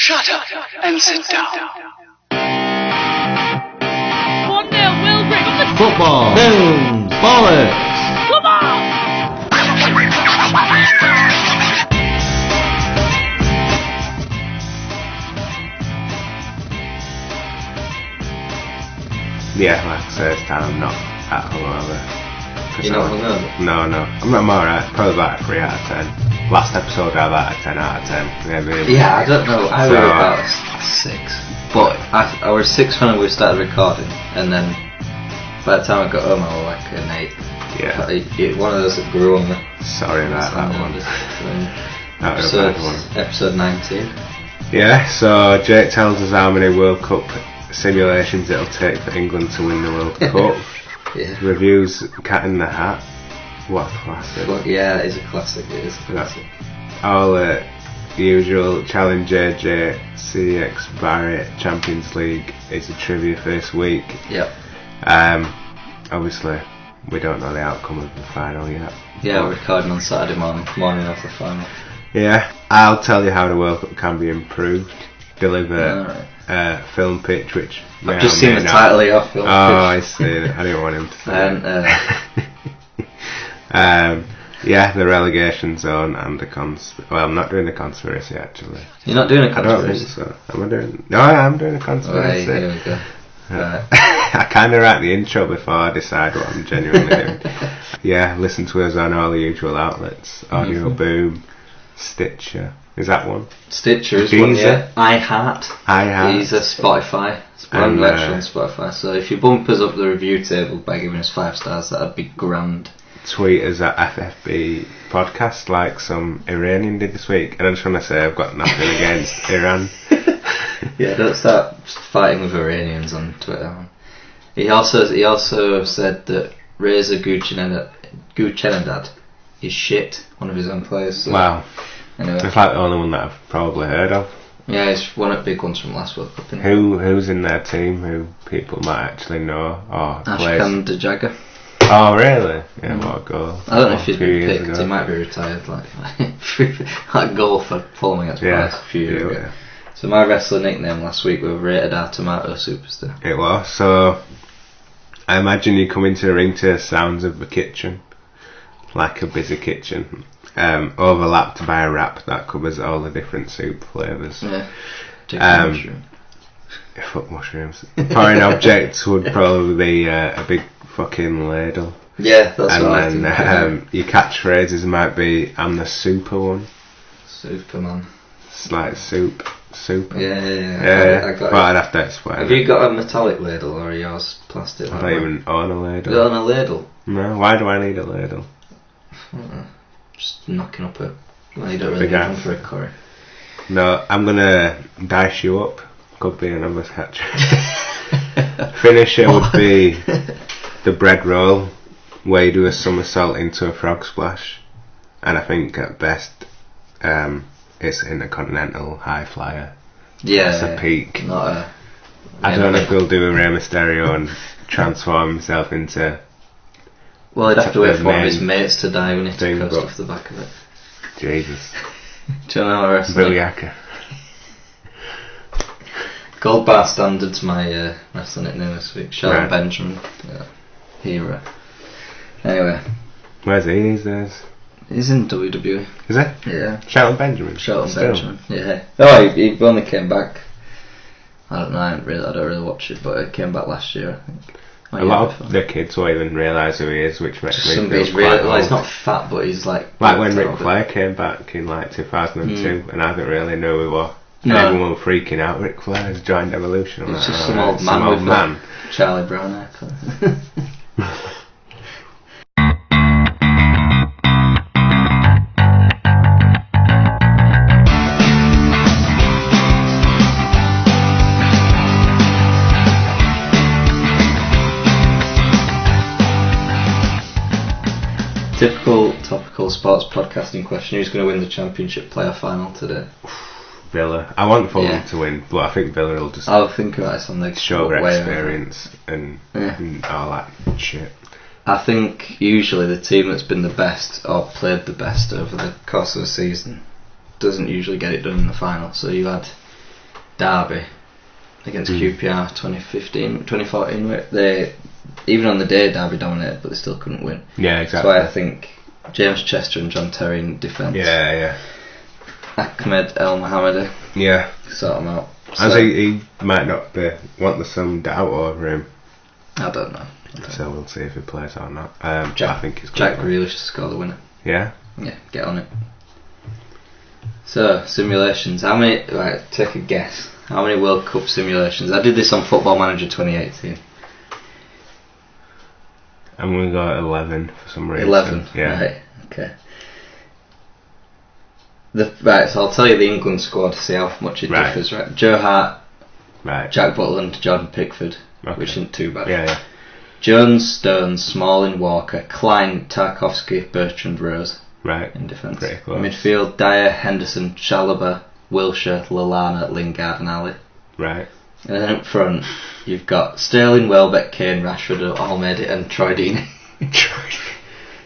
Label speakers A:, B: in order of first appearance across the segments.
A: Shut up and sit down.
B: 1-0, Wilbury.
C: Football. Films. Bollocks.
B: Come on!
D: Yeah, like I say, it's time I'm not at hungover.
C: You're not hungover?
D: No. I'm alright. Probably about a 3 out of 10. Last episode I had about a 10 out of 10.
C: Yeah, I don't know. I was about a 6. But I was 6 when we started recording, and then by the time I got home I was like an 8.
D: Yeah.
C: One of those that grew on me.
D: Sorry about that one. That was a bad one.
C: Episode 19.
D: Yeah, so Jake tells us how many World Cup simulations it'll take for England to win the World Cup.
C: Yeah.
D: Reviews Cat in the Hat. What a classic.
C: But yeah, it is a classic. It is a classic.
D: All the usual challenge JJ, CeX Barry, Champions League is a trivia for this week.
C: Yep.
D: Obviously, we don't know the outcome of the final yet.
C: Yeah, we're recording on Saturday morning of the final.
D: Yeah, I'll tell you how the World Cup can be improved. Deliver a film pitch, which
C: I've just seen the title of your film pitch.
D: I see. I didn't want him to say it. Yeah, the relegation zone and the well, I'm not doing the conspiracy actually.
C: You're not doing a
D: I don't
C: conspiracy?
D: think so. Am I doing? No, I am doing a conspiracy.
C: Right, here we go. Right.
D: I kind of write the intro before I decide what I'm genuinely doing. Yeah, listen to us on all the usual outlets. Audio Boom, Stitcher. Is that one?
C: Stitcher is one, yeah. iHeart. He's a Spotify. I'm actually on Spotify. So if you bump us up the review table by giving us 5 stars, that'd be grand.
D: Tweet us at FFB podcast like some Iranian did this week. And I just want to say I've got nothing against Iran.
C: Yeah, don't start fighting with Iranians on Twitter. He also said that Reza Guchenadad is shit, one of his own players. So
D: wow.
C: Anyway.
D: It's like the only one that I've probably heard of.
C: Yeah, it's one of the big ones from last World Cup.
D: Who's in their team who people might actually know or
C: Ashkan Dejagger.
D: Oh really? Yeah, what a goal.
C: I don't know if he's been picked, he might be retired like that goal for following against Price a few years ago. Yeah. So my wrestler nickname last week was Rated R Tomato Superstar.
D: It was, so I imagine you come into the ring to the sounds of the kitchen, like a busy kitchen. Overlapped by a wrap that covers all the different soup flavours.
C: Yeah. Mushroom.
D: Fuck mushrooms. Foreign objects would probably be a big fucking ladle.
C: Yeah, that's
D: and
C: what
D: then,
C: I think.
D: Your catchphrases might be, I'm the super one.
C: Superman.
D: It's like soup. Super.
C: Yeah. I got
D: I'd have to explain.
C: Have you got a metallic ladle or are yours plastic?
D: I don't even own a ladle.
C: You own a ladle?
D: No, why do I need a ladle?
C: Just knocking up a... Well, you don't really need one for a curry.
D: No, I'm gonna dice you up. Could be another catch. Finisher would be the bread roll, where you do a somersault into a frog splash. And I think at best, it's intercontinental high flyer.
C: Yeah.
D: It's a peak.
C: Not
D: I don't know if he'll do a Rey Mysterio and transform himself into...
C: Well, he'd have to wait for one of his mates to die when he took coast off the back of it.
D: Jesus.
C: Do you know how wrestling?
D: Booyaka.
C: Gold Bar Standard's my wrestling nickname this week. Shelton Benjamin. Yeah. Hero. Anyway.
D: Where's he these days?
C: He's in WWE.
D: Is he?
C: Yeah.
D: Shelton Benjamin?
C: Benjamin. Yeah. Oh, he only came back. I don't know, I don't really watch it, but it came back last year, I think.
D: A lot of the kids won't even realise who he is, which makes me feel quite old.
C: He's not fat, but he's like
D: when Ric Flair came back in like 2002, and I didn't really know who he was. And everyone was freaking out. Ric Flair's joined Evolution. I'm
C: it's
D: like,
C: just some old man. Charlie Brown haircut. Typical topical sports podcasting question: who's going to win the championship playoff final today?
D: Villa. I want Fulham to win, but I think Villa will just.
C: I'll think about it on the
D: show their experience and all that shit.
C: I think usually the team that's been the best or played the best over the course of the season doesn't usually get it done in the final. So you had derby against QPR 2014, where they, even on the day, Derby dominated, but they still couldn't win.
D: Yeah, exactly.
C: That's why I think James Chester and John Terry in defence.
D: Yeah.
C: Ahmed El Mohamedi.
D: Yeah.
C: Sort him out.
D: As he might not want some doubt over him.
C: I don't know.
D: So we'll see if he plays or not. I think he's
C: Jack Grealish to score the winner.
D: Yeah?
C: Yeah, get on it. So, simulations. How many, right, take a guess. How many World Cup simulations? I did this on Football Manager 2018.
D: I'm going to go at 11 for some reason.
C: 11?
D: Yeah.
C: Right, okay. Right, so I'll tell you the England squad to see how much it differs, right? Joe Hart, Jack Butland, Jordan Pickford, which isn't too bad.
D: Yeah.
C: Jones, Stones, Smalling, Walker, Klein, Tarkovsky, Bertrand, Rose.
D: Right.
C: In defence.
D: Pretty close.
C: Midfield, Dyer, Henderson, Chalobah, Wilshere, Lallana, Lingard and Ali.
D: Right.
C: And then up front, you've got Sterling, Welbeck, Kane, Rashford, Almeida and Troy Deeney.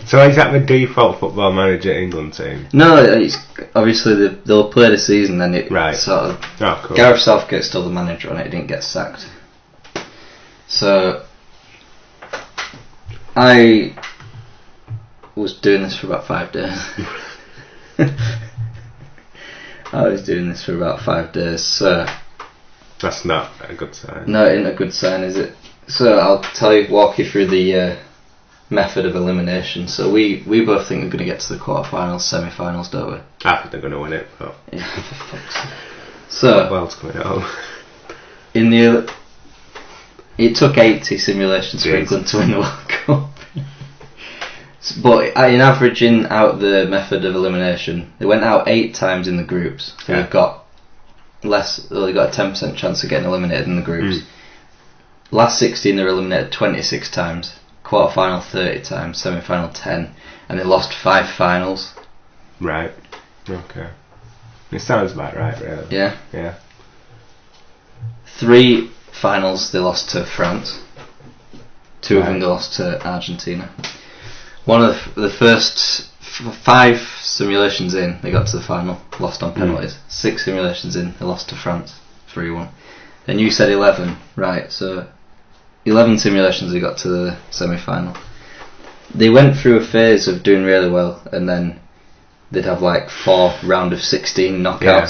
D: So is that the default Football Manager England team?
C: No, it's obviously they'll play the season, then it sort of...
D: Oh, cool.
C: Gareth Southgate's still the manager on it, he didn't get sacked. So, I was doing this for about 5 days. So...
D: That's not a good sign.
C: No, it isn't a good sign, is it? So I'll walk you through the method of elimination. So we both think we're going to get to the quarterfinals, semi-finals, don't we?
D: I think they're going to win it, but...
C: Yeah, for fuck's sake. So...
D: World's coming home.
C: It took 80 simulations for England to win the World Cup. But in averaging out the method of elimination, they went out 8 times in the groups. So they've got they got a 10% chance of getting eliminated in the groups. Last 16 they were eliminated 26 times, quarter final 30 times, semi final 10, and they lost 5 finals.
D: Right. Okay. It sounds about right, really.
C: Yeah. 3 finals they lost to France. 2 of them they lost to Argentina. One of the first 5 simulations in, they got to the final, lost on penalties. 6 simulations in, they lost to France, 3-1. Then you said 11, right? So 11 simulations they got to the semi-final. They went through a phase of doing really well, and then they'd have like 4 round of 16 knockouts. Yeah.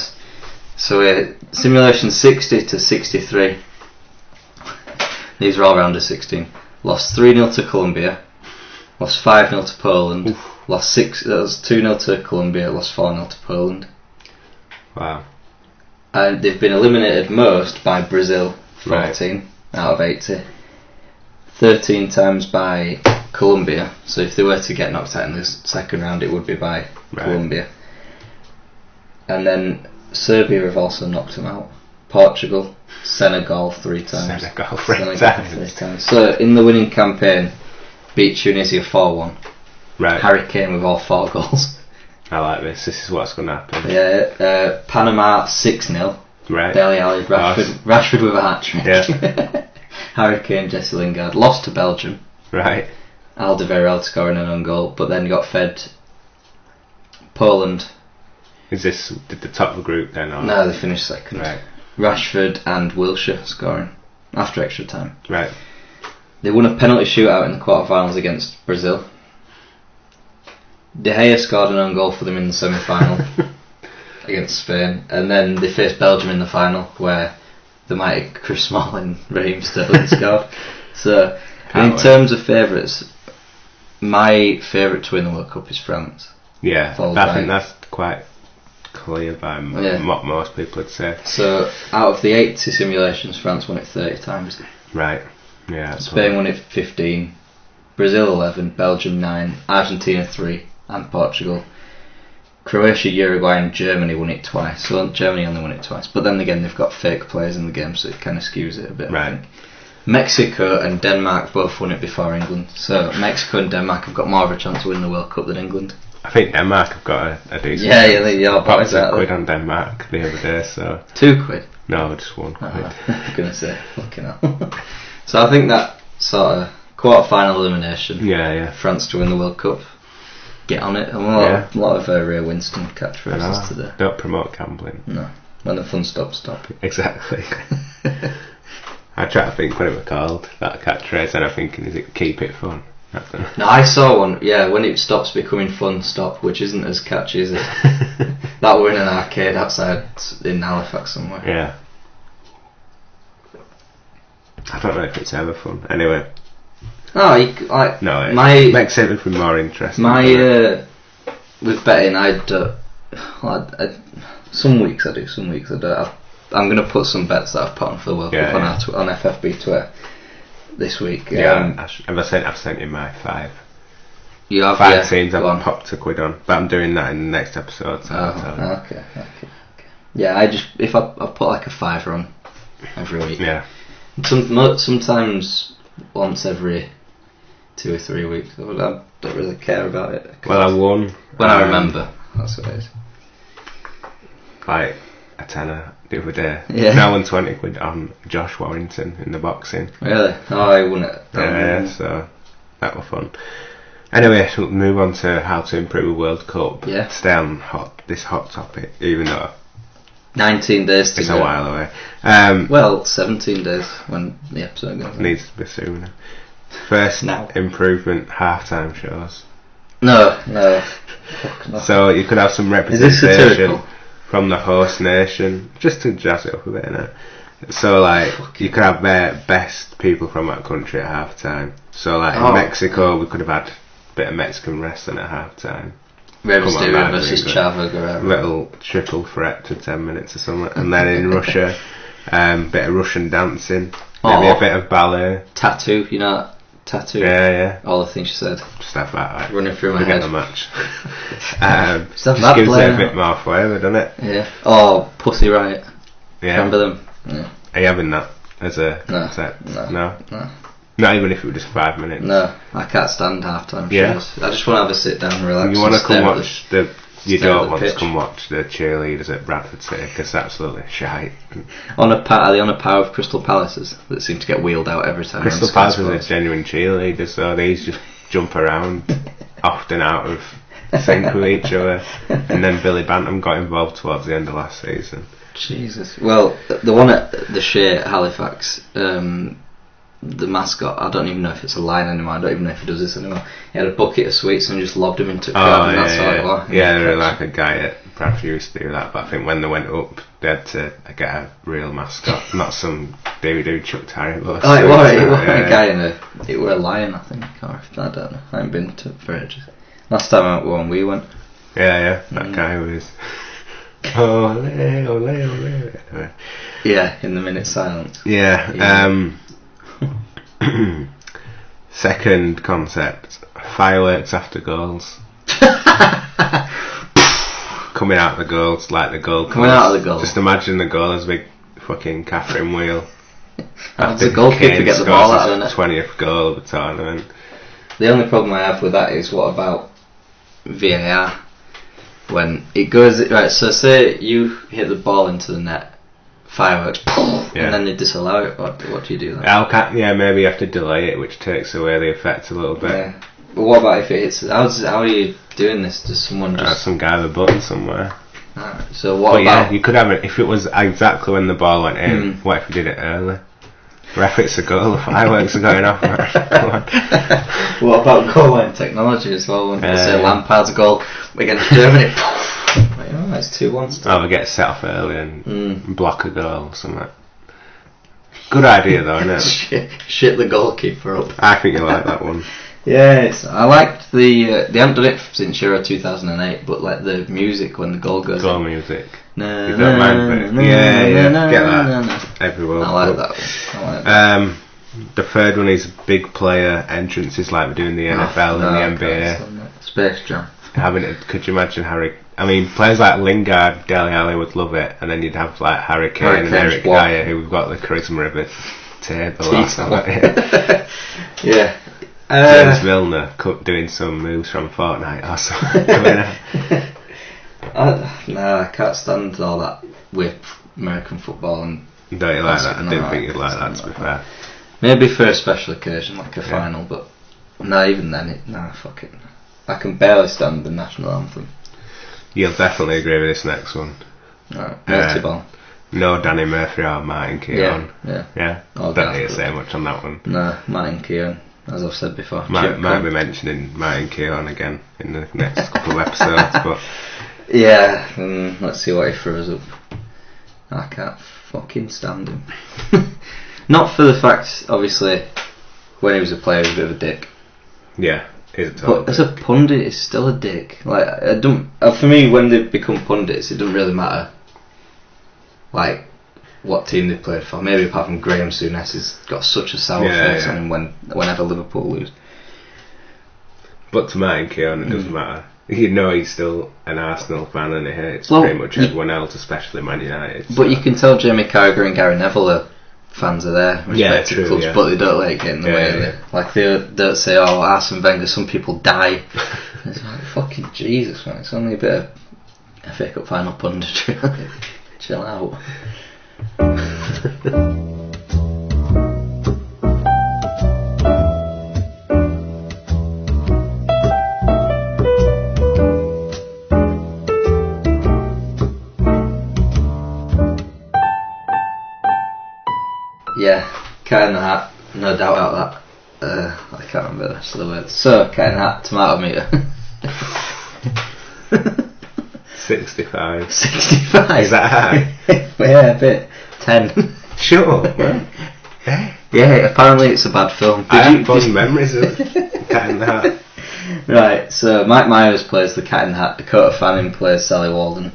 C: So simulation 60 to 63. These are all round of 16. Lost 3-0 to Colombia. Lost 5-0 to Poland. Oof. Lost 2-0 to Colombia. Lost 4-0 to Poland.
D: Wow.
C: And they've been eliminated most by Brazil, 14 out of 80. 13 times by Colombia. So if they were to get knocked out in the second round, it would be by Colombia. And then Serbia have also knocked them out. Portugal, Senegal 3 times.
D: Senegal 3 times.
C: So in the winning campaign, beat Tunisia 4-1.
D: Right.
C: Harry Kane with all 4 goals.
D: I like this. This is what's going to happen.
C: Yeah. Panama 6-0.
D: Right.
C: Dele Alli, Rashford with a hat-trick. Yeah. Harry Kane, Jesse Lingard. Lost to Belgium.
D: Right.
C: Alderweireld scoring an own goal, but then got fed Poland.
D: Is this the top of the group then? Or?
C: No, they finished second.
D: Right.
C: Rashford and Wilshere scoring after extra time.
D: Right.
C: They won a penalty shootout in the quarterfinals against Brazil. De Gea scored an own goal for them in the semi-final against Spain, and then they faced Belgium in the final, where the mighty Chris Smalling, Raheem Sterling scored. So, in terms of favourites, my favourite to win the World Cup is France.
D: Yeah, I think that's quite clear by what most people would say.
C: So, out of the 80 simulations, France won it 30 times.
D: Right. Yeah.
C: Spain won it 15, Brazil 11, Belgium 9, Argentina 3, and Portugal. Croatia, Uruguay and Germany won it twice. So Germany only won it twice. But then again, they've got fake players in the game, so it kind of skews it a bit.
D: Right.
C: I think. Mexico and Denmark both won it before England. So Mexico and Denmark have got more of a chance to win the World Cup than England.
D: I think Denmark have got a decent
C: Yeah,
D: boys out £2 on Denmark the other day, so...
C: £2?
D: No, just £1.
C: I'm going to say, fucking hell. So I think that sort of quarter-final elimination.
D: Yeah.
C: France to win the World Cup. Get on it. And a lot of Ray Winston catchphrases today.
D: Don't promote gambling.
C: No. When the fun stops, stop.
D: Exactly. I try to think what it was called, that catchphrase, and I'm thinking, is it keep it fun? I don't know.
C: No, I saw one, yeah, when it stops becoming fun, stop, which isn't as catchy as it. That were in an arcade outside in Halifax somewhere.
D: Yeah. I don't know if it's ever fun. Anyway.
C: Oh, it
D: makes everything more interesting.
C: With betting, some weeks I do, some weeks I don't. I'm going to put some bets that I've put on for the World Cup on FFB Twitter this week.
D: I've sent you my 5.
C: You have
D: 5 teams I've popped £1 on, but I'm doing that in the next episode. So
C: okay. Yeah, if I put like a £5 on every week.
D: Yeah.
C: Sometimes once every 2 or 3 weeks. I don't really care about it.
D: Well, I won
C: when I remember. That's what it is.
D: Like a tenner the other day.
C: Yeah.
D: Now I won £20 on Josh Warrington in the boxing.
C: Really? Oh, I won it.
D: Yeah, so that was fun. Anyway, we'll move on to how to improve a World Cup.
C: Yeah.
D: Stay on this hot topic, even though
C: 19 days to
D: it's
C: go.
D: a while away.
C: 17 days when the episode goes on.
D: Needs to be sooner. First improvement, halftime shows.
C: No.
D: So you could have some representation from the host nation, just to jazz it up a bit, innit? So you could have best people from that country at half time. So in Mexico we could have had a bit of Mexican wrestling at half time.
C: Rey Mysterio versus Chavo Guerrero.
D: Little triple threat to 10 minutes or something. And then in Russia, bit of Russian dancing, maybe a bit of ballet.
C: Tattoo, you know that? Tattoo.
D: Yeah.
C: All the things she said.
D: Just have that
C: running through my head.
D: The match.
C: Just
D: gives it a bit more flavour, doesn't it?
C: Yeah. Oh, Pussy Riot.
D: Yeah.
C: Remember them? Yeah.
D: Are you having that as a set? No. Not even if it was just 5 minutes.
C: No, I can't stand halftime shows. I just want to have a sit down and relax.
D: You want to come watch you don't want to come watch the cheerleaders at Bradford City because it's absolutely shite. Are they on a par of Crystal Palaces that seem to get wheeled out every time? Crystal Palaces are genuine cheerleaders, so these just jump around, often out of sync with each other. And then Billy Bantam got involved towards the end of last season.
C: Jesus. Well, the one at the Shea at Halifax, the mascot, I don't even know if it's a line anymore, I don't even know if he does this anymore. He had a bucket of sweets and just lobbed them into a crowd, and that's how it was.
D: Yeah, there was like a guy at Bradford used to do that, but I think when they went up, they had to get a real mascot, not some dude who chucked Haribo.
C: Oh, it was a guy it was a lion, I think, or I don't know, I haven't been to it for ages. Last time I went, we went.
D: Yeah, that guy was... Ole.
C: Yeah, in the minute silence.
D: Yeah. Second concept, fireworks after goals. Coming out of the goals, like the goal.
C: Coming out of the goal.
D: Just imagine the goal as a big fucking Catherine wheel.
C: After the goalkeeper gets the ball out of it.
D: 20th goal of the tournament.
C: The only problem I have with that is, what about VAR? When it goes, right, so say you hit the ball into the net, fireworks, and then they disallow it, what do you do then?
D: Maybe you have to delay it, which takes away the effect a little bit.
C: Yeah. But what about if it hits, how are you doing this? Does someone just...
D: some guy with a button somewhere.
C: Right, so what about...
D: Yeah, you could have it, if it was exactly when the ball went in, what if you did it early? Ref, it's a goal, the fireworks are going off.
C: What about goal line technology as well? When they say Lampard's goal against Germany, it's 2-1 still.
D: Oh, we get set off early and block a goal or something. Good idea though, isn't it?
C: Shit the goalkeeper up.
D: I think you like that one.
C: Yeah, I liked they haven't done it since Euro 2008, but like the music when the goal goes
D: in. Music. You don't mind it? Get that. Everyone.
C: I like that one.
D: The third one is big player entrances like we do in the NFL and the NBA.
C: Space Jam.
D: Could you imagine players like Lingard, Dele Alli would love it, and then you'd have like Harry Kane and Eric Dyer who've got the charisma of a table. Yeah. James Milner doing some moves from Fortnite or something.
C: I can't stand all that with American football. And
D: don't you like that? I didn't think you'd like that, to be fair.
C: Maybe for a special occasion like a final, but even then, fuck it. I can barely stand the national anthem.
D: You'll definitely agree with this next one.
C: Right. Multi-ball.
D: No Danny Murphy or Martin Keown.
C: Yeah.
D: Don't need to say much on that one.
C: No, Martin Keown, as I've said before.
D: Might be mentioning Martin Keown again in the next couple of episodes, but...
C: Yeah, let's see what he throws up. I can't fucking stand him. Not for the fact, obviously, when he was a player, he was a bit of a dick.
D: Yeah,
C: but as a pundit, he's still a dick. Like, I don't. For me, when they become pundits, it doesn't really matter. Like, what team they played for. Maybe apart from Graham Souness, he's got such a sour face on him whenever Liverpool lose.
D: But to Martin Keown, it doesn't matter. You know he's still an Arsenal fan and he hates pretty much everyone else, especially Man United.
C: But you can tell Jamie Carragher and Gary Neville are fans of their respective clubs, but they don't let it get in the way. Like, they don't say, oh, Arsene Wenger, some people die. It's like, fucking Jesus, man, it's only a bit of FA Cup final punditry. Chill out. Yeah, Cat in the Hat, no doubt about that. I can't remember the rest of the words. So, Cat in the Hat, tomato meter.
D: 65.
C: 65?
D: Is that high?
C: Yeah, a bit. 10.
D: Sure, man.
C: Yeah, apparently it's a bad film.
D: I have fond memories of Cat in the Hat.
C: Right, so Mike Myers plays the Cat in the Hat, Dakota Fanning plays Sally Walden,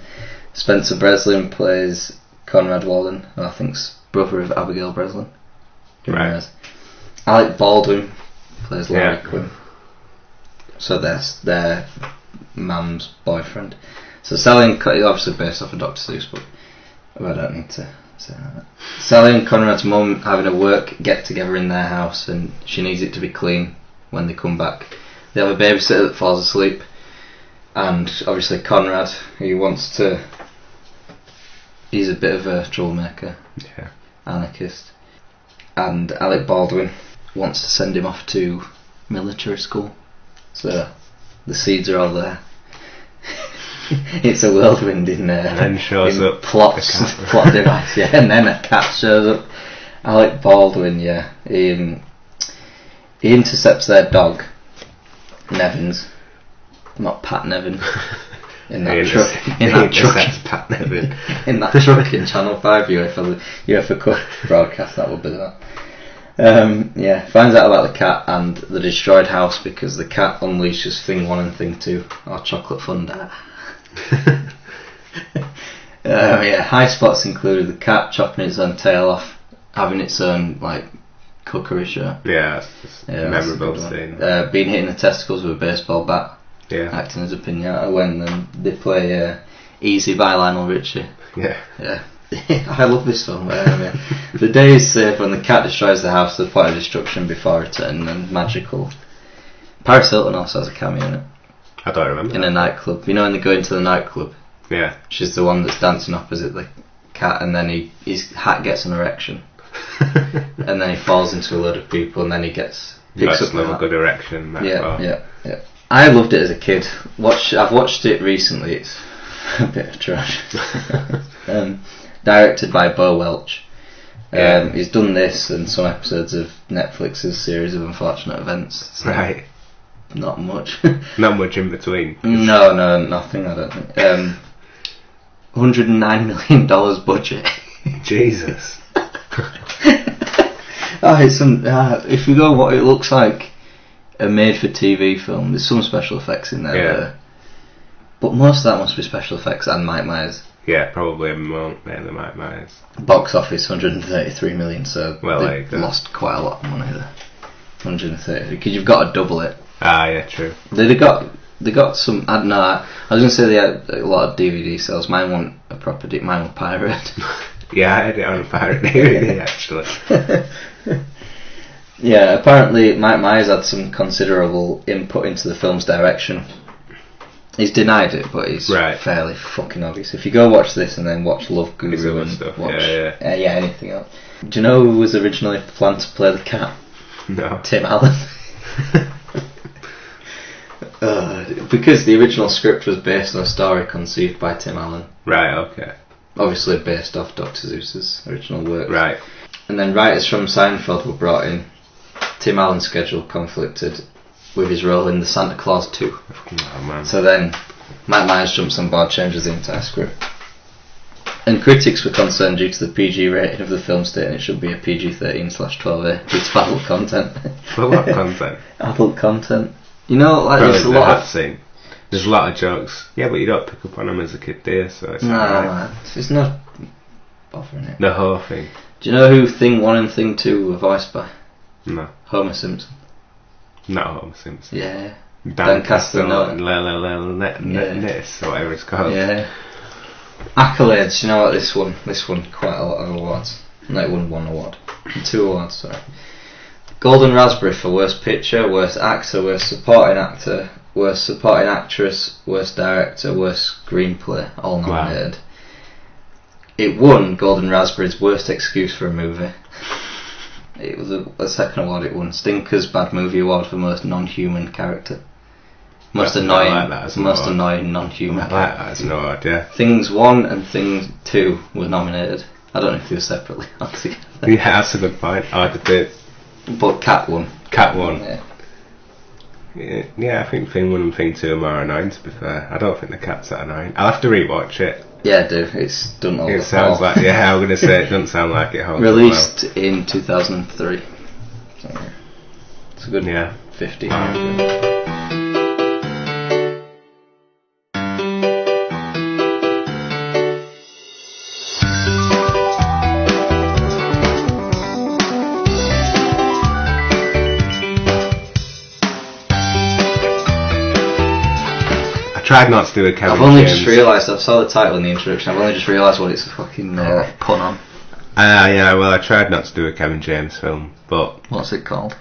C: Spencer Breslin plays Conrad Walden, who I think's brother of Abigail Breslin.
D: Right.
C: Alec Baldwin plays Laurie Quinn. So that's their mum's boyfriend. So Sally and obviously based off of Dr. Seuss, but I don't need to say that. Sally and Conrad's mum having a work get together in their house, and she needs it to be clean when they come back. They have a babysitter that falls asleep, and obviously Conrad, he's a bit of a troublemaker, anarchist, and Alec Baldwin wants to send him off to military school. So the seeds are all there. It's a whirlwind in
D: and shows up
C: plot device, and then a cat shows up. Alec Baldwin, he intercepts their dog, Nevins, not Pat Nevin, in that truck.
D: Pat Nevin
C: in that truck in Channel 5 UEFA Cup broadcast. That would be that. Finds out about the cat and the destroyed house because the cat unleashes Thing 1 and Thing 2, or Chocolate Thunder. High spots included the cat chopping its own tail off, having its own cookery show.
D: Yeah, memorable scene.
C: Being hit in the testicles with a baseball bat.
D: Yeah.
C: Acting as a pinata when they play Easy by Lionel Richie.
D: Yeah.
C: I love this film. The day is saved when the cat destroys the house to the point of destruction before returning, and magical. Paris Hilton also has a cameo in it.
D: I don't remember.
C: In a nightclub. You know when they go into the nightclub?
D: Yeah.
C: She's the one that's dancing opposite the cat, and then his hat gets an erection. And then he falls into a load of people, and then he picks up
D: a good erection.
C: Yeah. I loved it as a kid. I've watched it recently. It's a bit of trash. Directed by Bo Welch. He's done this and some episodes of Netflix's series of unfortunate events. So
D: right.
C: Not much.
D: Not much in between.
C: No, nothing. I don't think. $109 million budget.
D: Jesus.
C: If you go what it looks like a made-for-TV film, there's some special effects in there. But most of that must be special effects and Mike Myers.
D: Yeah, probably mainly Mike Myers.
C: Box office 133 million, so
D: they
C: lost quite a lot of money there. 133, because you've got to double it.
D: Ah, yeah, true.
C: They got some. I don't know. I was going to say they had a lot of DVD sales. Mine weren't a proper. Mine were pirate.
D: Yeah, I had it on a pirate DVD actually.
C: Yeah, apparently Mike Myers had some considerable input into the film's direction. He's denied it, but it's fairly fucking obvious. If you go watch this and then watch Love Guru and
D: stuff.
C: Watch anything else. Do you know who was originally planned to play the cat?
D: No.
C: Tim Allen. Because the original script was based on a story conceived by Tim Allen.
D: Right, okay.
C: obviously based off Dr. Seuss's original work.
D: Right.
C: And then writers from Seinfeld were brought in. Tim Allen's schedule conflicted with his role in the Santa Claus 2.
D: Oh man.
C: So then Mike Myers jumps on board, changes the entire script. And critics were concerned due to the PG rating of the film, stating it should be a PG-13/12A due to adult content.
D: For what content?
C: Adult content. You know, like
D: Probably
C: there's a lot of...
D: scene. There's a lot of jokes. Yeah, but you don't pick up on them as a kid, do you? So it's alright.
C: No, it's not bothering it.
D: The whole thing.
C: Do you know who Thing 1 and Thing 2 were voiced by?
D: No.
C: Homer Simpson.
D: Not Homer Simpson.
C: Yeah.
D: Dan
C: Castellaneta.
D: Ness, or whatever it's called.
C: Yeah. Accolades, you know what, this one quite a lot of awards. No, it won 1 award. 2 awards, sorry. Golden Raspberry for Worst Picture, Worst Actor, Worst Supporting Actor, Worst Supporting Actress, Worst Director, Worst Screenplay, all nominated. Wow. It won Golden Raspberry's Worst Excuse for a Movie. It was a second award it won. Stinker's Bad Movie Award for Most Non-Human Character. Most annoying non-human.
D: I like that as an award, yeah.
C: Things 1 and Things 2 were nominated. I don't know if they were separately or together.
D: Yeah, that's a good point. I did it.
C: But Cat won.
D: Cat won.
C: Yeah.
D: Yeah, I think Thing 1 and Thing 2 are more annoying, to be fair. I don't think the Cat's that annoying. I'll have to rewatch it.
C: Yeah, do. It's done all.
D: It sounds like, yeah, I'm going to say it doesn't sound like it holds
C: released in 2003. So, yeah. It's a good 50 years.
D: Tried not to do a Kevin
C: I've only
D: James.
C: just realised, I saw the title in the introduction, I've only just realised what it's a fucking pun on.
D: Yeah, well, I tried not to do a Kevin James film, but...
C: What's it called?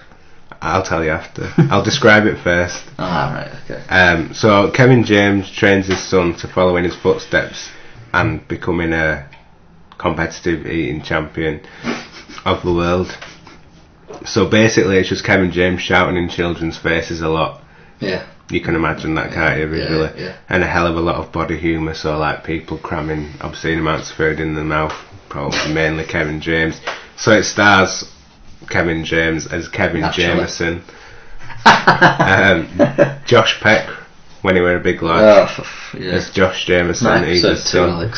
D: I'll tell you after. I'll describe it first.
C: Right, okay.
D: So, Kevin James trains his son to follow in his footsteps and becoming a competitive eating champion of the world. So basically it's just Kevin James shouting in children's faces a lot.
C: Yeah.
D: You can imagine that, can't you, visually?
C: Yeah.
D: And a hell of a lot of body humour, so like people cramming obscene amounts of food in their mouth, probably mainly Kevin James. So it stars Kevin James as Kevin Jameson. Josh Peck, when he were a big lad, as Josh Jameson. He's his son.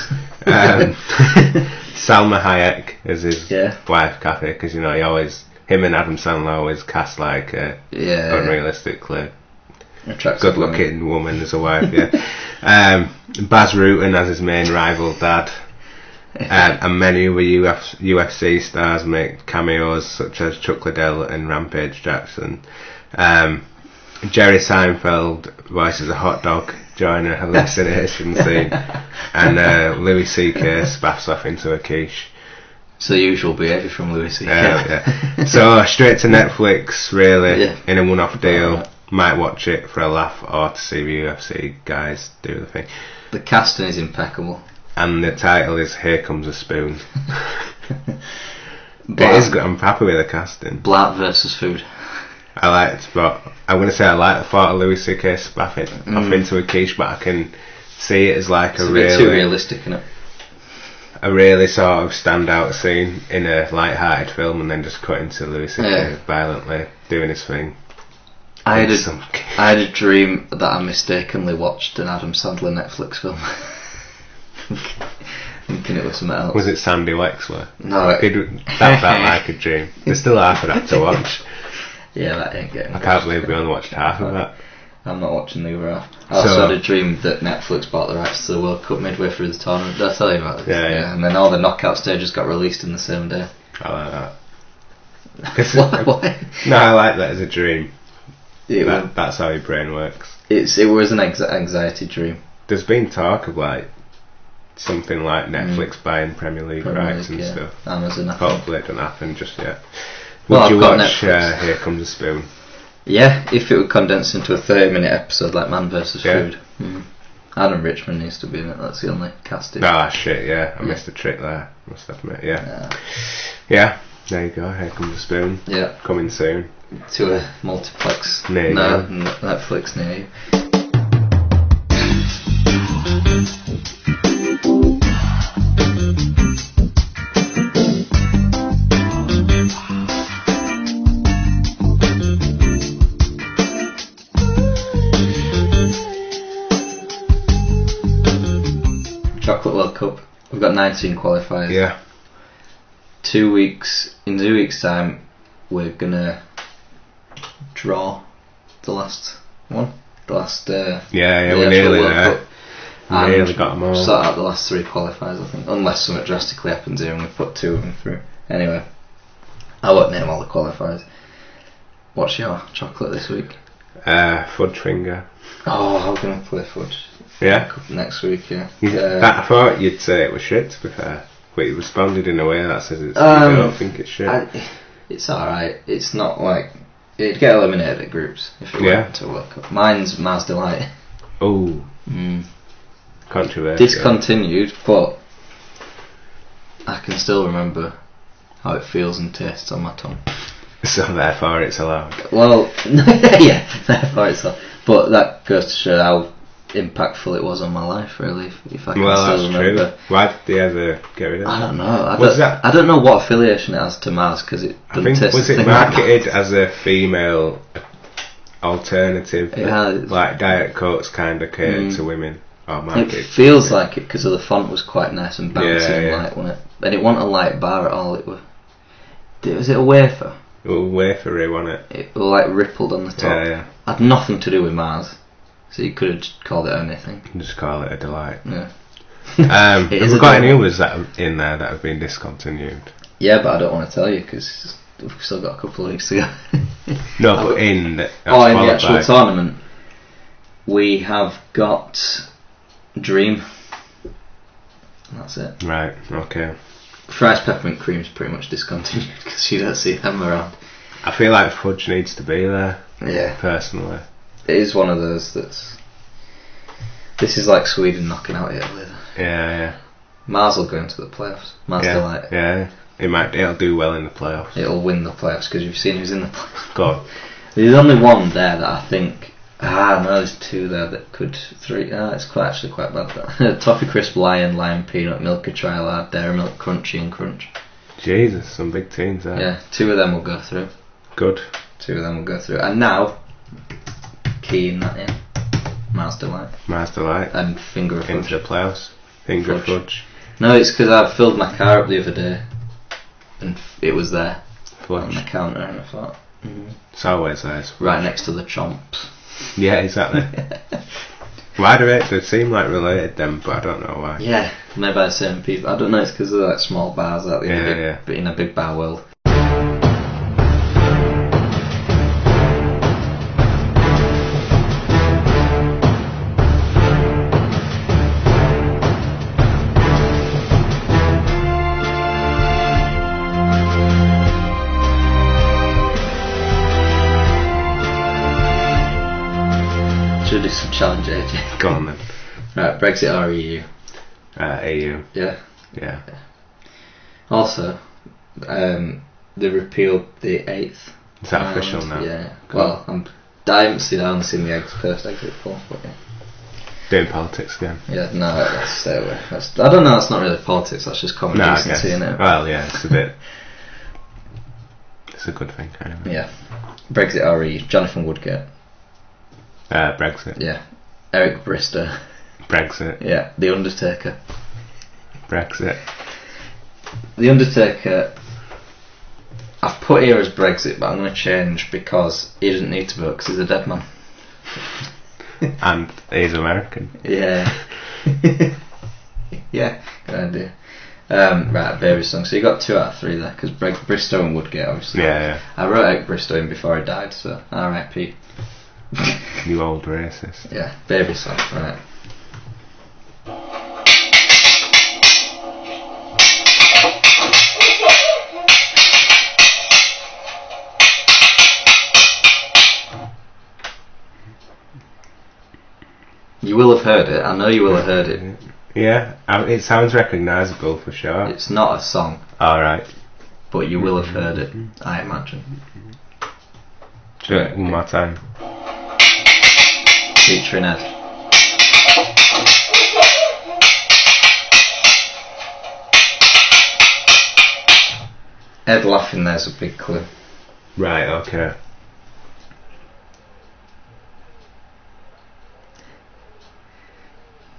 D: Salma Hayek as his wife, Kathy, because you know him and Adam Sandler always cast like unrealistically good-looking woman as a wife. Baz Rutten as his main rival dad, and many other UFC stars make cameos such as Chuck Liddell and Rampage Jackson. Jerry Seinfeld voices a hot dog during a hallucination scene, and Louis C.K. spaffs off into a quiche.
C: It's the usual behaviour from Louis C.K.
D: So straight to Netflix, really, in a one-off deal. Might watch it for a laugh or to see the UFC guys do the thing.
C: The casting is impeccable.
D: And the title is Here Comes a Spoon. It is good. I'm happy with the casting.
C: Black versus food.
D: I liked, but I'm going to say I like the thought of Louis C.K. spaffing off into a quiche, but I can see it as like
C: it's a bit too realistic, isn't it?
D: A really sort of standout scene in a light-hearted film, and then just cut into Louis C.K. violently doing his thing.
C: I had a dream that I mistakenly watched an Adam Sandler Netflix film. Thinking it was something else.
D: Was it Sandy Wexler?
C: No.
D: That felt like a dream. There's still half of that to watch.
C: Yeah, that ain't getting
D: I can't believe we only watched half of that.
C: I'm not watching the other half. I also had a dream that Netflix bought the rights to the World Cup midway through the tournament. Did I tell you about this?
D: Yeah.
C: And then all the knockout stages got released in the same day.
D: I like
C: that. Why?
D: No, I like that as a dream.
C: That's
D: how your brain works.
C: It was an anxiety dream.
D: There's been talk of like something like Netflix buying Premier League rights and stuff.
C: Amazon.
D: Hopefully it don't happen just yet. Would you watch Here Comes a Spoon?
C: Yeah, if it would condense into a 30-minute episode like Man vs. Food. Adam Richmond needs to be in it. That's the only casting.
D: Ah shit, yeah. I missed a trick there. Must admit, yeah. There you go. Here Comes a Spoon.
C: Yeah.
D: Coming soon.
C: To a multiplex.
D: Near you.
C: Netflix near you. 19 qualifiers.
D: Yeah.
C: 2 weeks. In 2 weeks' time, we're gonna draw the last one. The last.
D: Yeah, we're nearly there.
C: And
D: nearly got them all.
C: Sort out the last 3 qualifiers, I think, unless something drastically happens here and we put 2 of them through. Anyway, I won't name all the qualifiers. What's your chocolate this week?
D: Fudge finger.
C: Oh, I'm gonna play Fudge.
D: Yeah.
C: Next week, yeah.
D: I thought you'd say it was shit, to be fair, but you responded in a way that says it's. I don't think it's shit.
C: It's alright. It's not like it'd get eliminated at groups if it went to World Cup. Mine's Mars Delight.
D: Oh. Controversial.
C: Discontinued, but I can still remember how it feels and tastes on my tongue.
D: So therefore it's allowed.
C: Well, yeah, therefore it's allowed. But that goes to show how impactful it was on my life, really. If I can still remember.
D: True. Why did they ever get rid of it?
C: I don't know. I don't know what affiliation it has to Mars because it doesn't taste.
D: Was it marketed as a female alternative? Like Diet Coke's kind of catered to women.
C: It feels like it because the font was quite nice and bouncy and light, wasn't it? And it wasn't a light bar at all. Was it a wafer?
D: It was wafery, wasn't it?
C: It was like rippled on the top.
D: Yeah.
C: Had nothing to do with Mars, so you could have just called it anything.
D: Just call it a delight.
C: Yeah.
D: Have we got any others that are in there that have been discontinued?
C: Yeah, but I don't want to tell you because we've still got a couple of weeks to go.
D: No, but in the
C: actual tournament, we have got Dream. And that's it.
D: Right, okay.
C: Fries, peppermint cream's pretty much discontinued because you don't see them around.
D: I feel like Fudge needs to be there.
C: Yeah.
D: Personally.
C: It is one of those that's... This is like Sweden knocking out Italy.
D: Yeah.
C: Mars will go into the playoffs. Mars Delight.
D: Yeah. It'll do well in the playoffs.
C: It'll win the playoffs because you've seen who's in the playoffs.
D: Go on.
C: There's only one there that I think... no, there's 2 there that could... 3... it's actually quite bad, that. Toffee Crisp, Lion Peanut, Milka Trilard, Dairy Milk, Crunchy and Crunch.
D: Jesus, some big teams there.
C: Yeah, 2 of them will go through.
D: Good.
C: 2 of them will go through. And now, keying that in. Mars Delight. And Finger of Fudge.
D: Into the playoffs. Finger of Fudge.
C: No, it's because I filled my car up the other day and it was there.
D: Fudge.
C: On the counter and I thought...
D: It's always there.
C: Right next to the chomps.
D: Yeah, exactly. Why do they seem like related then, but I don't know why.
C: Yeah, made by the same people. I don't know, it's because they're like small bars out there but in a big bar world. Should do some challenge, AJ.
D: Go on then.
C: Right, Brexit or EU?
D: EU.
C: Yeah. Also, they repealed the 8th.
D: Is that official now?
C: Yeah. Well, I haven't seen the first exit poll, but yeah.
D: Doing politics again.
C: Yeah, no, let's stay away. I don't know, that's not really politics, that's just common decency, isn't it?
D: Well, yeah, it's a bit... It's a good thing, anyway.
C: Yeah. Brexit or EU? Jonathan Woodgate.
D: Brexit.
C: Yeah. Eric Bristow.
D: Brexit.
C: Yeah. The Undertaker.
D: Brexit.
C: The Undertaker, I've put here as Brexit, but I'm going to change because he doesn't need to vote because he's a dead man.
D: And he's American.
C: Yeah. Yeah, good idea. Right, Barry song. So you got 2 out of 3 there because Bristow and Woodgate, obviously.
D: Yeah.
C: I wrote Eric Bristow in before he died, so R.I.P.
D: You old racist.
C: Yeah, Baby song, right. You will have heard it, I know you will have heard it.
D: Yeah, it sounds recognisable for sure.
C: It's not a song.
D: Alright.
C: But you will have heard it, I imagine.
D: Do it one more time.
C: Featuring Ed. Ed laughing there's a big clue.
D: Right, okay.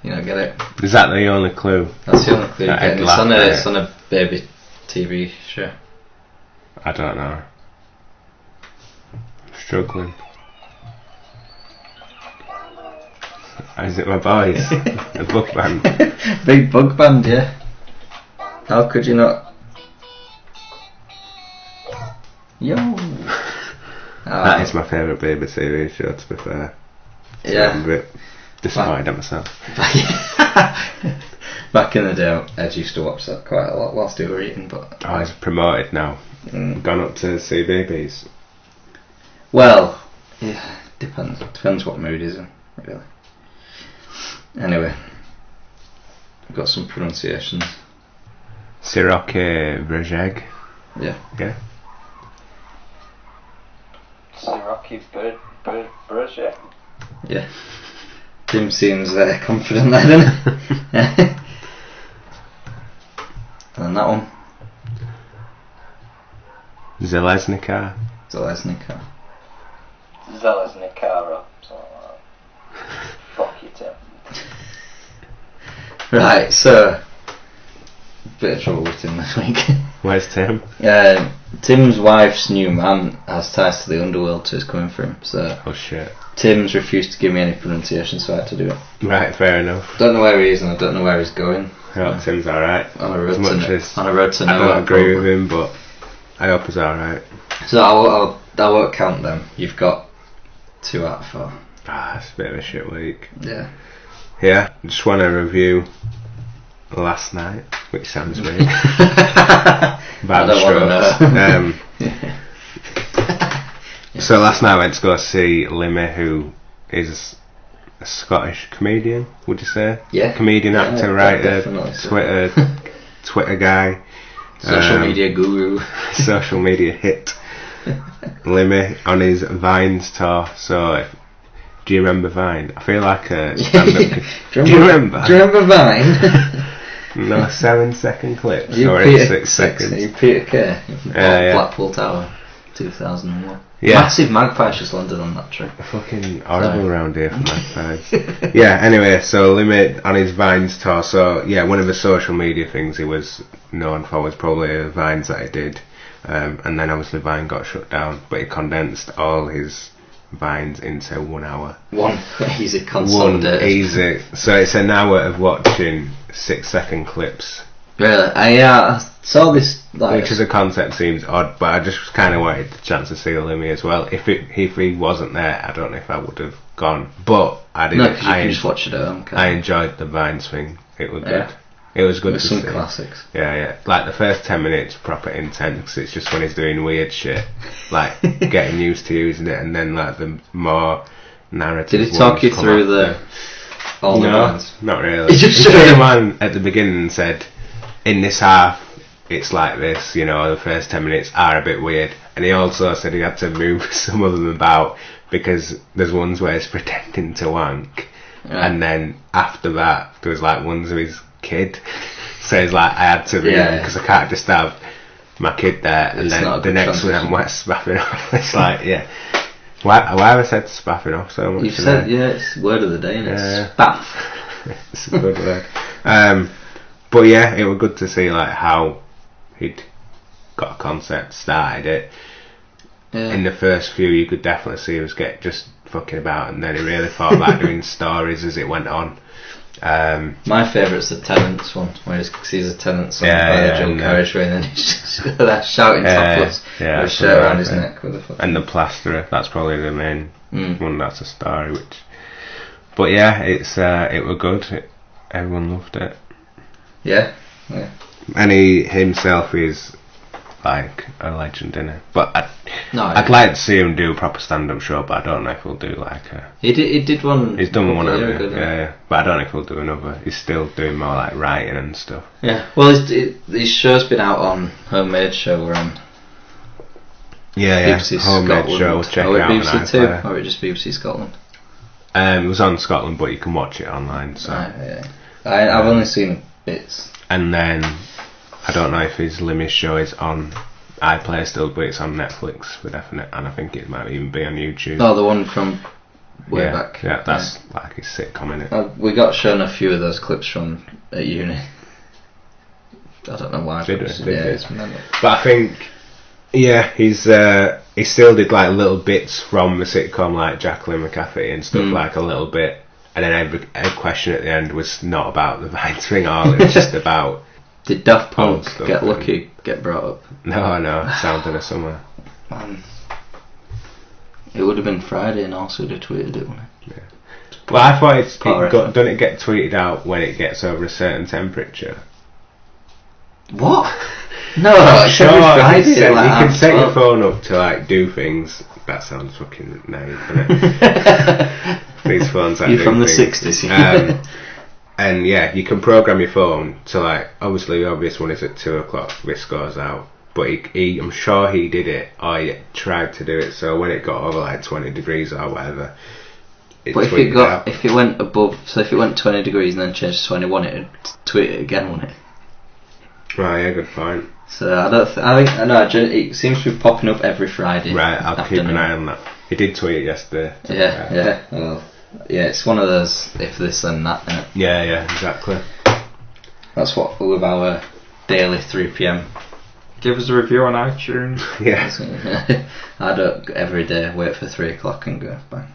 C: You know, get it.
D: Is that the only clue?
C: That's the only clue you're
D: That I'd
C: getting.
D: laugh at
C: It's on a baby TV show.
D: I don't know. I'm struggling. Is it my boys? The book band.
C: Big bug band, yeah. How could you not? Yo.
D: That is my favourite baby TV show, to be fair. So
C: Yeah.
D: I'm a bit disappointed at myself.
C: Back in the day, Ed used to watch that quite a lot whilst we were eating, but
D: Oh, it's promoted now. Gone up to CBBS.
C: well, yeah, depends what mood he's in, really. Anyway, I've got some pronunciations.
D: Siroke Vrjeg.
C: Yeah.
D: Yeah.
E: Siroki Berger.
C: Yeah. Tim seems confident there, doesn't he? And then that one.
D: Zeleznika.
C: Zeleznika.
E: Zeleznikara. Something like that. Fuck you, Tim.
C: Right, so bit of trouble with Tim this week.
D: Where's Tim?
C: Tim's wife's new man has ties to the underworld, so it's coming for him. So
D: Oh shit.
C: Tim's refused to give me any pronunciation, so I had to do it.
D: Right, fair enough.
C: Don't know where he is, and I don't know where he's going.
D: I hope Tim's alright.
C: On a road
D: As
C: to
D: much
C: no-
D: as
C: on a road to
D: I
C: nowhere,
D: don't agree
C: probably.
D: with him, but I hope he's alright.
C: So I won't count them. You've got 2 out of 4.
D: Ah, it's a bit of a shit week.
C: Yeah.
D: Yeah, just want to review last night, which sounds weird.
C: I
D: Bad
C: don't wanna
D: strokes. So last night I went to go see Limmy, who is a Scottish comedian, would you say?
C: Yeah.
D: Comedian,
C: Yeah,
D: actor, writer,
C: definitely.
D: Twitter guy.
C: Social media guru.
D: Social media hit. Limmy on his Vines tour. So, do you remember Vine? I feel like a stand-up. Do you remember?
C: Do you remember Vine?
D: No 7-second clips
C: You
D: or
C: Peter,
D: 6 seconds.
C: You Peter Kay from
D: Yeah.
C: Blackpool Tower, 2001.
D: Yeah.
C: Massive magpie just landed on that tree.
D: Fucking horrible
C: Sorry.
D: around here for magpies. Yeah, anyway, so Limit on his Vines tour. So, yeah, one of the social media things he was known for was probably the Vines that he did. And then obviously Vine got shut down, but he condensed all his Vines into 1 hour.
C: One easy
D: One
C: consolidated.
D: easy. So it's an hour of watching 6-second clips.
C: Really? I saw this like.
D: Which as a concept seems odd, but I just kind of wanted the chance to see Limmy as well. If he wasn't there, I don't know if I would have gone. But I did.
C: No, because you can just watch it at home.
D: I enjoyed the Vines thing. It was
C: Yeah.
D: good. It was good
C: With
D: to
C: some
D: see.
C: classics.
D: Yeah. Like the first 10 minutes, proper intense. 'Cause it's just when he's doing weird shit, like getting used to using it, and then like the more narrative.
C: Did he talk
D: ones
C: you
D: come
C: through
D: after.
C: all the
D: No,
C: ones?
D: not really.
C: He just
D: took
C: said-
D: the one at the beginning and said, in this half, it's like this, you know, the first 10 minutes are a bit weird. And he also said he had to move some of them about because there's ones where he's pretending to wank.
C: Yeah.
D: And then after that, there was like ones of his kid. So he's like, I had to move
C: Yeah.
D: because I can't just have my kid there. And
C: It's
D: then
C: not a
D: the
C: good
D: next one, I'm
C: transition.
D: spaffing off. It's like, yeah. Why have I said spaffing off so much?
C: You've
D: today?
C: said, yeah, it's word of the day, and
D: Yeah.
C: it's Spaff.
D: It's a good word. But yeah, it was good to see like how he'd got a concept, started it.
C: Yeah.
D: In the first few, you could definitely see he was just fucking about, and then he really thought about doing stories as it went on.
C: My favourite's the Tenants one, where he sees a tenant song
D: Yeah,
C: by the
D: yeah,
C: dual
D: and,
C: carriageway, and then he's just there shouting topless with a
D: that's
C: shirt
D: what I
C: around his
D: think.
C: neck with a fucking.
D: And the plasterer, that's probably the main
C: Mm.
D: one. That's a story, but yeah, it was good. Everyone loved it.
C: Yeah.
D: And he himself is like a legend, innit? But I'd
C: Yeah.
D: like to see him do a proper stand-up show, but I don't know if he'll do like a.
C: He did one.
D: He's done one
C: a
D: of
C: year
D: it,
C: ago, didn't he?
D: yeah. But I don't know if he'll do another. He's still doing more like writing and stuff.
C: Yeah. Well, his show's been out on Homemade Show. We're on
D: Yeah,
C: BBC
D: Homemade
C: Scotland.
D: show. Check
C: or
D: it out on
C: BBC Two,
D: iPlayer.
C: or it just BBC Scotland.
D: It was on Scotland, but you can watch it online. So,
C: Right, yeah. I've only seen bits.
D: and then I don't know if his Limmy show is on iPlayer still, but it's on Netflix for definite, and I think it might even be on YouTube.
C: Oh, the one from way back.
D: Yeah, that's like his sitcom, innit?
C: We got shown a few of those clips from at uni. I don't know why.
D: Did we?
C: It's mental.
D: But I think, he still did like little bits from the sitcom, like Jacqueline McAfee and stuff, like a little bit. And then every question at the end was not about the Vine thing, or it was just about.
C: Did Daft Punk Get Lucky get brought up?
D: No, Sound of the Summer.
C: It would have been Friday, and also would have tweeted it, wouldn't it?
D: Yeah. Well, I thought doesn't it get tweeted out when it gets over a certain temperature?
C: What? No, it's
D: Sure,
C: every Friday.
D: you can set your phone up to like do things. That sounds fucking naive, doesn't it? These phones are.
C: You're from the 60s.
D: And you can program your phone to like. Obviously, the obvious one is at 2 o'clock. This goes out. But I'm sure he did it, or he tried to do it, so when it got over like 20 degrees or whatever,
C: but if it went above, so if it went 20 degrees and then changed to 21, it'd tweet it again, wouldn't it?
D: Right, yeah, good point.
C: So I think it seems to be popping up every Friday.
D: Right, I'll keep an eye on that. He did tweet it yesterday.
C: Yeah. Well, it's one of those if this then that, innit?
D: Yeah, exactly.
C: That's what with our daily 3 p.m. Give us a review on iTunes.
D: Yeah.
C: I don't every day wait for 3 o'clock and go bang.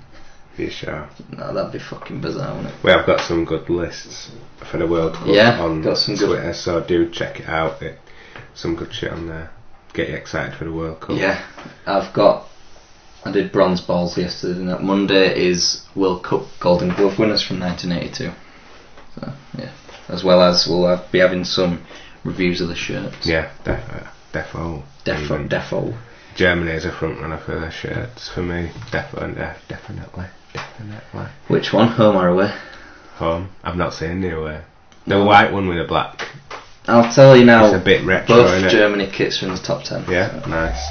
D: You sure?
C: No, that'd be fucking bizarre, wouldn't it?
D: We have got some good lists for the World Cup on
C: got some
D: Twitter,
C: good.
D: so do check it out. Some good shit on there. Get you excited for the World Cup.
C: Yeah, I did bronze balls yesterday, and that Monday is World Cup Golden Glove winners from 1982. So as well as we'll be having some reviews of the shirts.
D: Yeah, defo. Germany is a front runner for their shirts for me. Definitely.
C: Which one, home or away?
D: Home. I've not seen the away. The white one with the black.
C: I'll tell you now.
D: It's a bit retro,
C: both
D: isn't it?
C: Germany kits are in the top 10.
D: Yeah, so. Nice.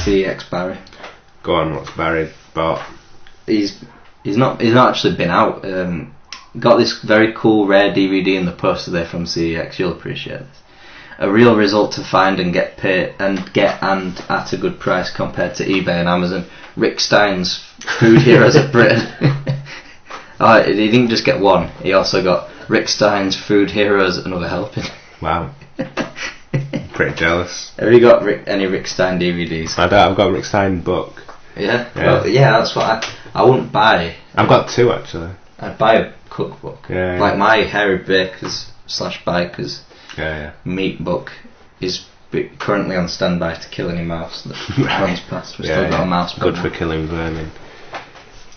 C: CeX Barry.
D: Go on, what's Barry bought?
C: He's not actually been out. Got this very cool rare DVD in the post today from CeX. You'll appreciate this. A real result to find and get paid and at a good price compared to eBay and Amazon. Rick Stein's Food Heroes of Britain. He didn't just get one. He also got Rick Stein's Food Heroes Another Helping.
D: Wow. Pretty jealous.
C: Have you got any Rick Stein DVDs?
D: I don't. I've got a Rick Stein book.
C: Yeah. Well, that's what I wouldn't buy.
D: I've got 2 actually.
C: I'd buy a cookbook.
D: Yeah.
C: Like my Harry Bakers / Bikers meat book is currently on standby to kill any mouse that runs past. We've still got a mouse.
D: Good for killing vermin.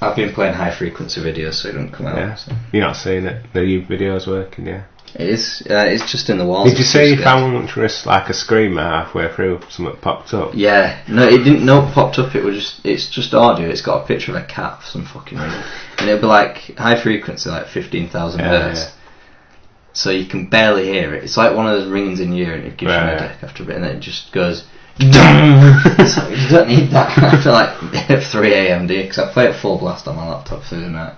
C: I've been playing high frequency videos so it don't come out.
D: Yeah.
C: So.
D: You're not seeing it. The videos working, yeah.
C: It is. It's just in the walls.
D: Did you say you found one which was like a screamer halfway through? Something popped up.
C: Yeah. No, it didn't. No, it popped up. It's just audio. It's got a picture of a cat for some fucking reason, and it'll be like high frequency, like 15,000 hertz. Yeah. So you can barely hear it. It's like one of those rings in your ear, and it gives you a headache after a bit, and then it just goes. It's like, you don't need that after like 3 a.m. do you? Because I play it full blast on my laptop through the night.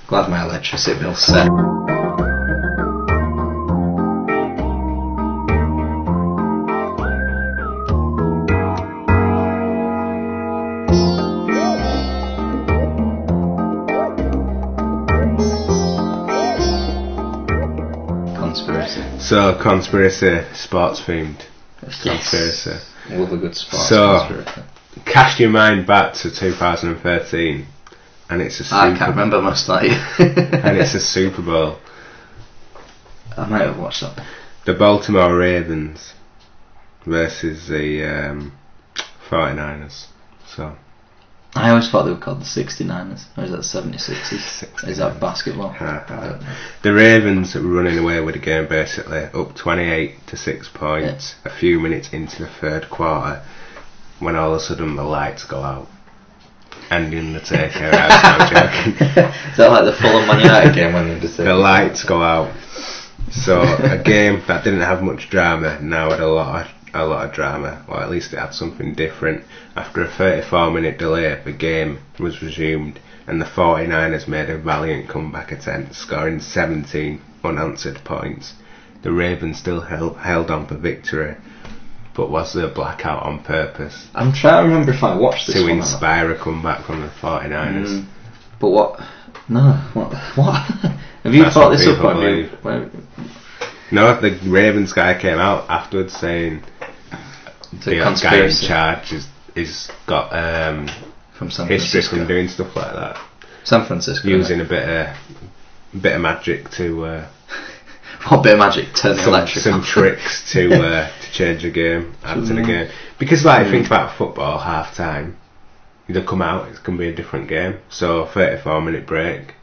C: Glad my electricity bill's set.
D: So, conspiracy, sports themed. Conspiracy.
C: Yes. Love a good sports
D: conspiracy. Cast your mind back to 2013, and it's a
C: I can't remember much like
D: and it's a Super Bowl.
C: I might have watched that.
D: The Baltimore Ravens versus the 49ers. So.
C: I always thought they were called the 69ers, or is that 76ers? Is that basketball?
D: The Ravens were running away with the game basically, up 28 to 6 points, a few minutes into the third quarter, when all of a sudden the lights go out. Ending the takeover, I was not joking.
C: Is that like the Fulham Man United game when they just
D: the lights go out? So a game that didn't have much drama now had a lot of a lot of drama, or at least it had something different. After a 34-minute delay, the game was resumed, and the 49ers made a valiant comeback attempt, scoring 17 unanswered points. The Ravens still held on for victory, but was there a blackout on purpose?
C: I'm trying to remember if I watched this
D: to
C: one
D: inspire a comeback from the 49ers.
C: But what? No, what? Have you
D: That's
C: thought
D: what
C: this up?
D: people
C: Have you?
D: believe. No, the Ravens guy came out afterwards saying
C: It's a
D: the guy in
C: conspiracy
D: charge is got
C: from San
D: history
C: Francisco.
D: from doing stuff like that,
C: San Francisco.
D: using a bit of magic to
C: What bit of magic? Turn the electric
D: some
C: on.
D: tricks to change the game, add to the game. Because like think about football, half time, they come out, it can be a different game. So 34-minute break.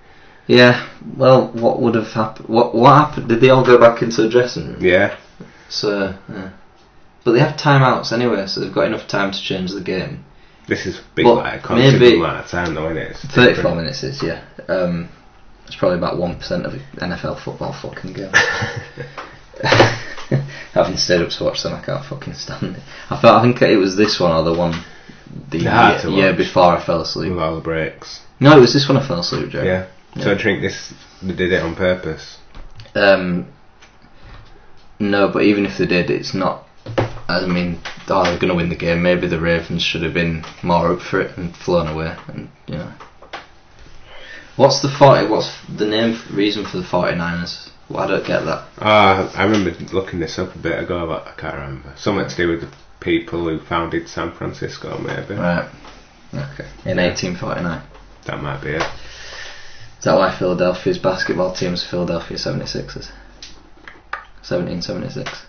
C: Yeah. Well, what would have happened? What happened? Did they all go back into the dressing room?
D: Yeah.
C: So, but they have timeouts anyway, so they've got enough time to change the game.
D: This is big,
C: Well,
D: like a considerable
C: maybe
D: amount of time though, isn't it? It's
C: 34
D: different.
C: minutes is, yeah. It's probably about 1% of an NFL football fucking game. Having stayed up to watch them, I can't fucking stand it. I think it was this one or the one the
D: hard to
C: year
D: watch.
C: before I fell asleep.
D: With all the breaks.
C: No, it was this one I fell asleep during.
D: Yeah. So I think they did it on purpose.
C: No, but even if they did, it's not. I mean, they're going to win the game. Maybe the Ravens should have been more up for it and flown away. And you know, what's the name reason for the 49ers? Well, I don't get that.
D: I remember looking this up a bit ago, but I can't remember. Something to do with the people who founded San Francisco, maybe.
C: Right. Okay. In 1849.
D: That might be it.
C: Is that why Philadelphia's basketball team is Philadelphia 76ers? 1776.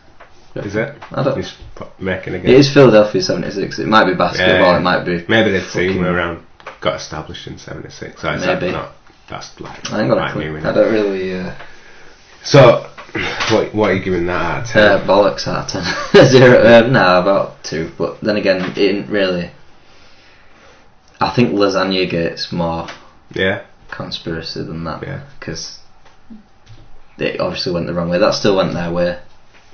D: Is it?
C: I don't.
D: Just making a
C: It
D: game.
C: is Philadelphia 76. It might be basketball.
D: Yeah.
C: It might be.
D: Maybe the team
C: fucking-
D: were around got established in '76. So is
C: Maybe.
D: that not? That's like
C: I ain't got a
D: right
C: clue.
D: new,
C: I
D: innit?
C: don't really.
D: So, what are you giving that out of 10?
C: Bollocks out of 10. 0. No, about 2. But then again, it didn't really. I think Lasagna Gate's more
D: Yeah.
C: conspiracy than that.
D: Yeah.
C: Because it obviously went the wrong way. That still went their way.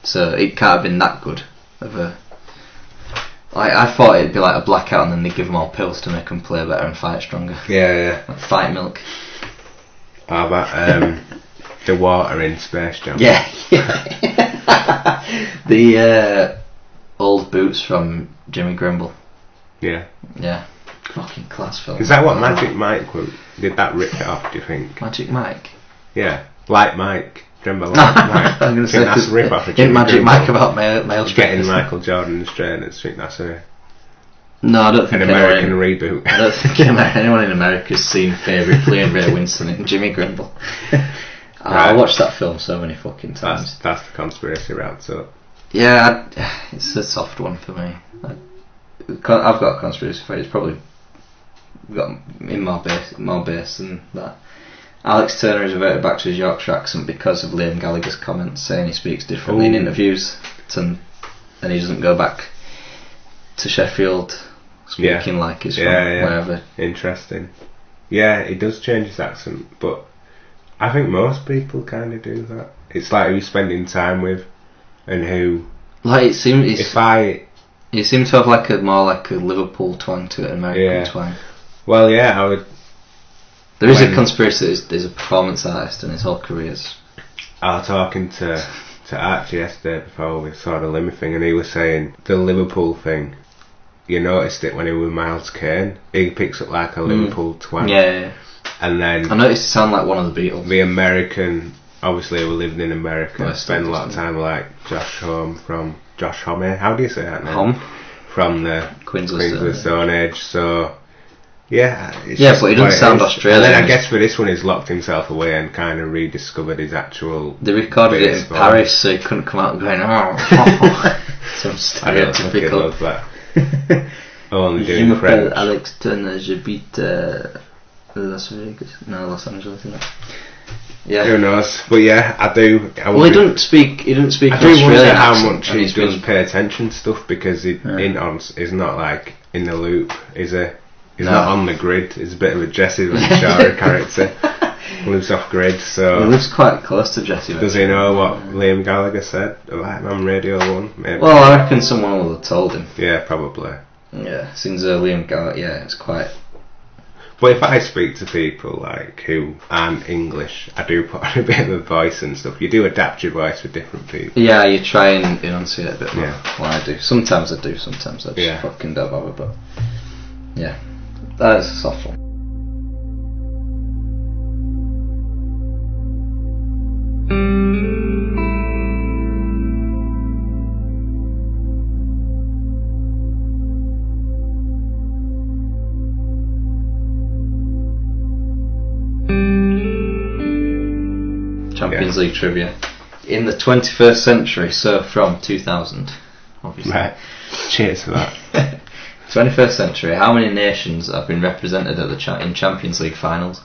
C: So it can't have been that good of a. I thought it'd be like a blackout and then they'd give them all pills to make them play better and fight stronger.
D: Yeah.
C: Like fight milk.
D: How about the water in Space Jam?
C: Yeah. The old boots from Jimmy Grimble.
D: Yeah.
C: Yeah. Fucking class film.
D: Is that what Magic Mike did? That rip it off? Do you think?
C: Magic Mike?
D: Yeah. Like Mike. Do you remember Like Mike?
C: I'm going to
D: Think
C: say
D: that's a rip off of
C: in
D: Jimmy
C: Magic
D: Grimble?
C: Mike about male
D: Getting
C: straighteners.
D: Michael Jordan and straighteners. Think that's
C: No, I don't think
D: an American reboot.
C: I don't think anyone in America's seen Favourite playing Ray Winston and Jimmy Grimble. I watched that film so many fucking times.
D: That's the conspiracy route. So
C: Yeah, it's a soft one for me. I've got a conspiracy theory. It's probably got in more base than that. Alex Turner has reverted back to his Yorkshire accent because of Liam Gallagher's comments saying he speaks differently in interviews, and he doesn't go back to Sheffield speaking like he's from wherever.
D: Interesting. Yeah, he does change his accent, but I think most people kind of do that. It's like who you're spending time with and who.
C: Like it seems. He seemed to have more like a Liverpool twang to it, an American twang.
D: Well, yeah, I would.
C: There is a conspiracy that he's a performance artist and his whole career's.
D: I was talking to Archie yesterday before we saw the Limmy thing, and he was saying the Liverpool thing. You noticed it when he was with Miles Kane. He picks up like a Liverpool twang.
C: Yeah.
D: And then
C: I noticed it sound like one of the Beatles.
D: the American, obviously we lived in America,
C: Well,
D: spent a lot of time like Josh Homme. How do you say that name?
C: Homme?
D: From the
C: Queens
D: of Stone Age. So yeah, it's
C: Yeah,
D: just
C: but he
D: what
C: doesn't
D: it
C: sound
D: is.
C: Australian.
D: And then I guess for this one he's locked himself away and kind of rediscovered his actual.
C: They recorded it in
D: baseball.
C: Paris, so he couldn't come out going, oh. Some
D: I don't fucking
C: stereotypical.
D: love that. Only
C: Je
D: doing
C: m'appelle
D: French.
C: Alex Turner, j'habite Las Vegas. No, Los Angeles, isn't it? Yeah.
D: Who knows? But yeah, I do.
C: Well, he didn't speak. He didn't speak.
D: I
C: an
D: do wonder
C: Australian
D: how
C: accent,
D: much
C: and
D: he
C: he's
D: does
C: been-
D: pay attention to stuff because he is not like in the loop. He's
C: No.
D: not on the grid. He's a bit of a Jesse Ventura character. Lives off grid,
C: He
D: so
C: lives quite close to Jesse.
D: does he know what Liam Gallagher said about him on Radio 1? Maybe.
C: Well, I reckon someone will have told him.
D: Yeah, probably.
C: Yeah, since Liam Gallagher, yeah, it's quite...
D: But if I speak to people like who aren't English, I do put on a bit of a voice and stuff. You do adapt your voice for different people.
C: Yeah, you try and enunciate a bit more.
D: Yeah.
C: Well, I do. Sometimes I do, sometimes I just fucking don't bother, but... Yeah, that is a soft one. Champions League trivia. In the 21st century, so from 2000, obviously.
D: Right. Cheers for that.
C: 21st century, how many nations have been represented at the in Champions League finals?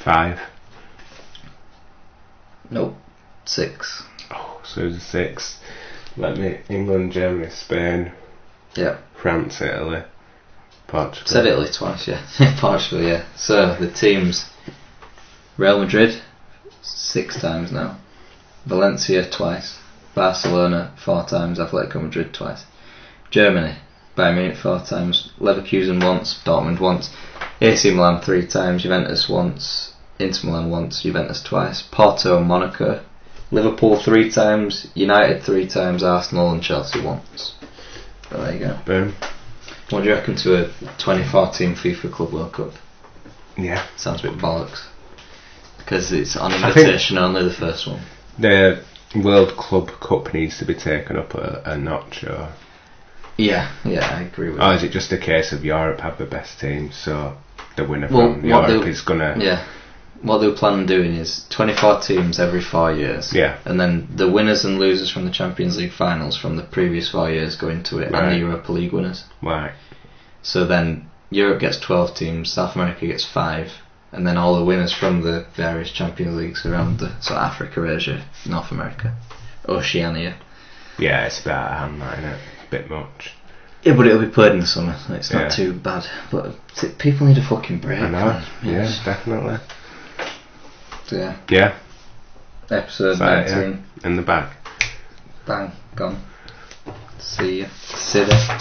D: 5.
C: Nope. 6.
D: Oh, so there's 6. Let me... England, Germany, Spain,
C: Yeah.
D: France, Italy, Portugal.
C: Said Italy twice, yeah. Portugal, yeah. So the teams: Real Madrid 6 times now, Valencia twice, Barcelona 4 times, Atletico Madrid twice, Germany, Bayern Munich 4 times, Leverkusen once, Dortmund once, AC Milan 3 times, Juventus once, Inter Milan once, Juventus twice, Porto and Monaco, Liverpool 3 times, United 3 times, Arsenal and Chelsea once. So there you go.
D: Boom.
C: What do you reckon to a 2014 FIFA Club World Cup?
D: Yeah.
C: Sounds a bit bollocks. Because it's on invitation only, the first one.
D: The World Club Cup needs to be taken up a notch, or...
C: Yeah, I agree with
D: Or
C: that.
D: is it just a case of Europe have the best team, so the winner
C: Well,
D: from
C: what
D: Europe
C: they-
D: is gonna...
C: Yeah. What they plan on doing is 24 teams every 4 years.
D: Yeah.
C: And then the winners and losers from the Champions League finals from the previous 4 years go into it, and
D: Right.
C: the Europa League winners.
D: Right.
C: So then Europe gets 12 teams, South America gets 5, and then all the winners from the various Champions Leagues around the Africa, Asia, North America, Oceania.
D: Yeah, it's a bit out of hand, that, innit? A bit much.
C: Yeah, but it'll be played in the summer. It's not
D: Yeah.
C: too bad. But people need a fucking break.
D: I know.
C: Man.
D: Yeah,
C: Yes.
D: definitely.
C: So yeah,
D: Yeah.
C: episode
D: So,
C: 19.
D: In the bag.
C: Bang, gone. See ya. See ya.